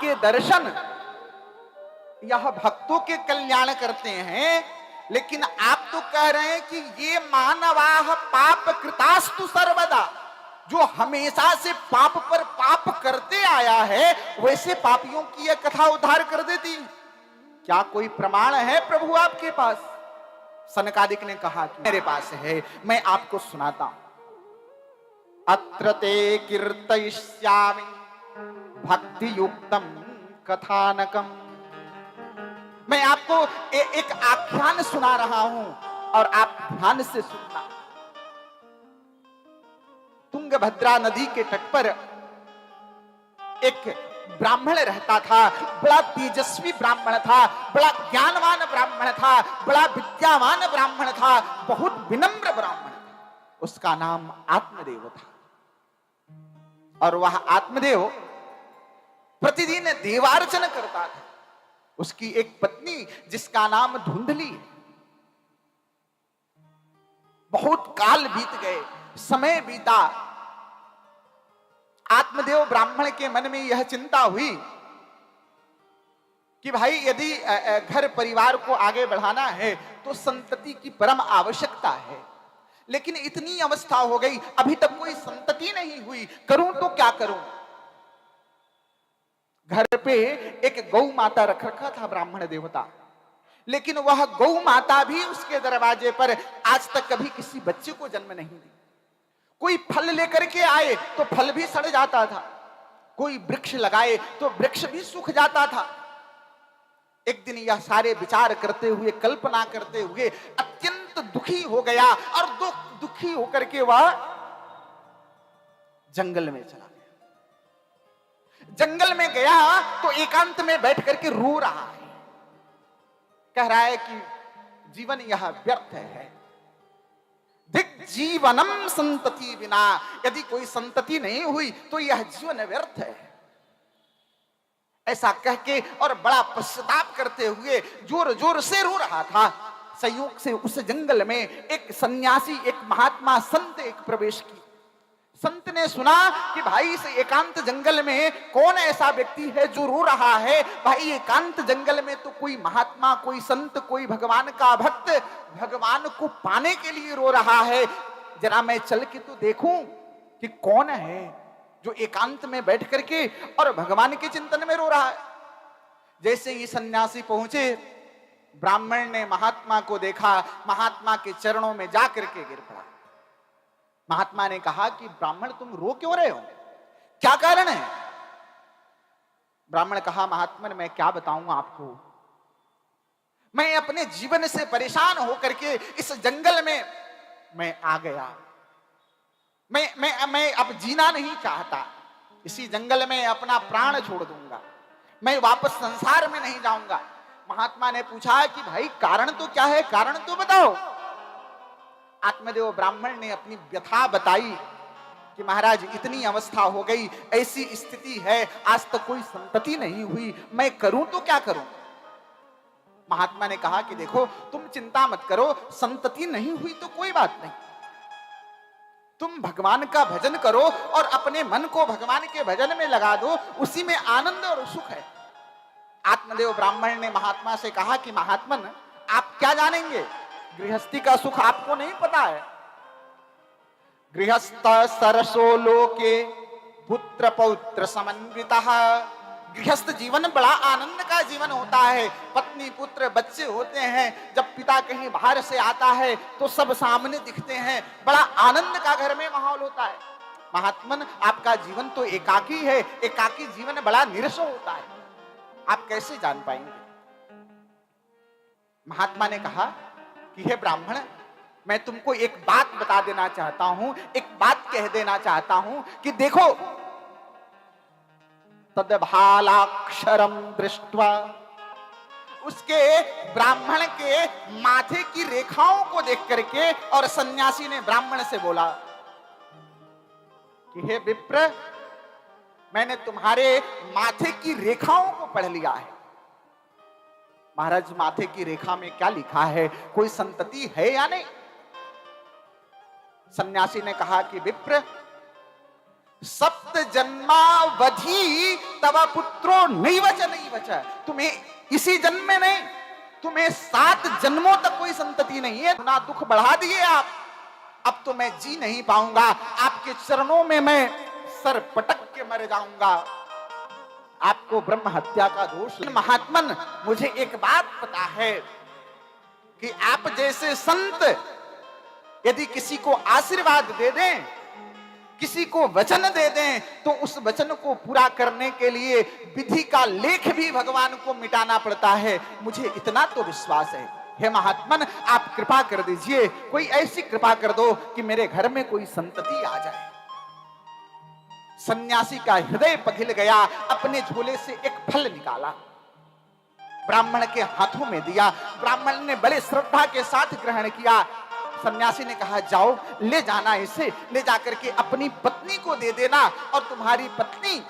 आपके दर्शन यह भक्तों के कल्याण करते हैं, लेकिन आप तो कह रहे हैं कि ये मानवाह पाप कृतास्तु सर्वदा, जो हमेशा से पाप पर पाप करते आया है, वैसे पापियों की यह कथा उद्धार कर देती। क्या कोई प्रमाण है प्रभु आपके पास? सनकादिक ने कहा कि मेरे पास है, मैं आपको सुनाता हूं। अत्र ते कीर्तयिष्यामि भक्ति युक्तम कथानकम। मैं आपको एक आख्यान सुना रहा हूं और आप ध्यान से सुनना। तुंगभद्रा नदी के तट पर एक ब्राह्मण रहता था। बड़ा तेजस्वी ब्राह्मण था, बड़ा ज्ञानवान ब्राह्मण था, बड़ा विद्यावान ब्राह्मण था, बहुत विनम्र ब्राह्मण था। उसका नाम आत्मदेव था। और वह आत्मदेव प्रतिदिन देवार्चन करता था। उसकी एक पत्नी जिसका नाम धुंधली है। बहुत काल बीत गए, समय बीता। आत्मदेव ब्राह्मण के मन में यह चिंता हुई कि भाई यदि घर परिवार को आगे बढ़ाना है तो संतति की परम आवश्यकता है, लेकिन इतनी अवस्था हो गई, अभी तक कोई संतति नहीं हुई, करूं तो क्या करूं। घर पे एक गौ माता रख रखा था ब्राह्मण देवता, लेकिन वह गौ माता भी उसके दरवाजे पर आज तक कभी किसी बच्चे को जन्म नहीं दी। कोई फल लेकर के आए तो फल भी सड़ जाता था, कोई वृक्ष लगाए तो वृक्ष भी सूख जाता था। एक दिन यह सारे विचार करते हुए, कल्पना करते हुए अत्यंत दुखी हो गया और दुखी होकर के वह जंगल में चला गया। जंगल में गया तो एकांत में बैठ करके रो रहा है, कह रहा है कि जीवन यह व्यर्थ है। दिक जीवनम संतति बिना, यदि कोई संतति नहीं हुई तो यह जीवन व्यर्थ है। ऐसा कह के और बड़ा पश्चाताप करते हुए जोर जोर से रो रहा था। संयोग से उस जंगल में एक सन्यासी, एक महात्मा संत एक प्रवेश की। संत ने सुना कि भाई इस एकांत जंगल में कौन ऐसा व्यक्ति है जो रो रहा है। भाई एकांत जंगल में तो कोई महात्मा, कोई संत, कोई भगवान का भक्त भगवान को पाने के लिए रो रहा है। जरा मैं चल के तो देखूं कि कौन है जो एकांत में बैठ करके और भगवान के चिंतन में रो रहा है। जैसे ही सन्यासी पहुंचे, ब्राह्मण ने महात्मा को देखा, महात्मा के चरणों में जाकर के गिर पड़ा। महात्मा ने कहा कि ब्राह्मण तुम रो क्यों रहे हो, क्या कारण है? ब्राह्मण कहा, महात्मा मैं क्या बताऊं आपको, मैं अपने जीवन से परेशान होकर के इस जंगल में मैं आ गया। मैं अब जीना नहीं चाहता, इसी जंगल में अपना प्राण छोड़ दूंगा, मैं वापस संसार में नहीं जाऊंगा। महात्मा ने पूछा कि भाई कारण तो क्या है, कारण तो बताओ। आत्मदेव ब्राह्मण ने अपनी व्यथा बताई कि महाराज इतनी अवस्था हो गई, ऐसी स्थिति है, आज तक कोई संतति नहीं हुई, मैं करूं तो क्या करूं। महात्मा ने कहा कि देखो तुम चिंता मत करो, संतति नहीं हुई तो कोई बात नहीं, तुम भगवान का भजन करो और अपने मन को भगवान के भजन में लगा दो, उसी में आनंद और सुख है। आत्मदेव ब्राह्मण ने महात्मा से कहा कि महात्मन आप क्या जानेंगे, गृहस्थी का सुख आपको नहीं पता है। गृहस्थ सरसो लोके पुत्र पौत्र समन्वितः। गृहस्थ जीवन बड़ा आनंद का जीवन होता है, पत्नी पुत्र बच्चे होते हैं, जब पिता कहीं बाहर से आता है तो सब सामने दिखते हैं, बड़ा आनंद का घर में माहौल होता है। महात्मन आपका जीवन तो एकाकी है, एकाकी जीवन बड़ा निरस होता है, आप कैसे जान पाएंगे। महात्मा ने कहा कि हे ब्राह्मण, मैं तुमको एक बात बता देना चाहता हूं, एक बात कह देना चाहता हूं कि देखो, तद्भालाक्षरम दृष्ट्वा, उसके ब्राह्मण के माथे की रेखाओं को देख करके, और सन्यासी ने ब्राह्मण से बोला कि हे विप्र, मैंने तुम्हारे माथे की रेखाओं को पढ़ लिया है। महाराज माथे की रेखा में क्या लिखा है, कोई संतति है या नहीं? सन्यासी ने कहा कि विप्र, सप्त जन्मावधि तवा पुत्रो नैवच नैवच, तुम्हें इसी जन्म में नहीं, तुम्हें 7 जन्मों तक कोई संतति नहीं है। ना दुख बढ़ा दिए आप, अब तो मैं जी नहीं पाऊंगा, आपके चरणों में मैं सर पटक के मर जाऊंगा, आपको ब्रह्म हत्या का दोष। महात्मन, मुझे एक बात पता है कि आप जैसे संत यदि किसी को आशीर्वाद दे दें, किसी को वचन दे दें, तो उस वचन को पूरा करने के लिए विधि का लेख भी भगवान को मिटाना पड़ता है। मुझे इतना तो विश्वास है। हे महात्मन, आप कृपा कर दीजिए, कोई ऐसी कृपा कर दो कि मेरे घर में कोई संतति आ जाए। सन्यासी का हृदय पिघल गया, अपने झोले से एक फल निकाला, ब्राह्मण के हाथों में दिया। ब्राह्मण ने बड़े श्रद्धा के साथ ग्रहण किया। सन्यासी ने कहा, जाओ ले जाना, इसे ले जाकर के अपनी पत्नी को दे देना, और तुम्हारी पत्नी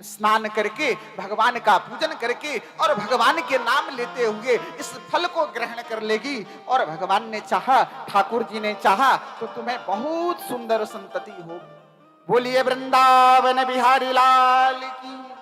स्नान करके भगवान का पूजन करके और भगवान के नाम लेते हुए इस फल को ग्रहण कर लेगी। और भगवान ने चाहा, ठाकुर जी ने चाहा, तो तुम्हें बहुत सुंदर संतति होगी। बोलिए वृंदावन बिहारी लाल की।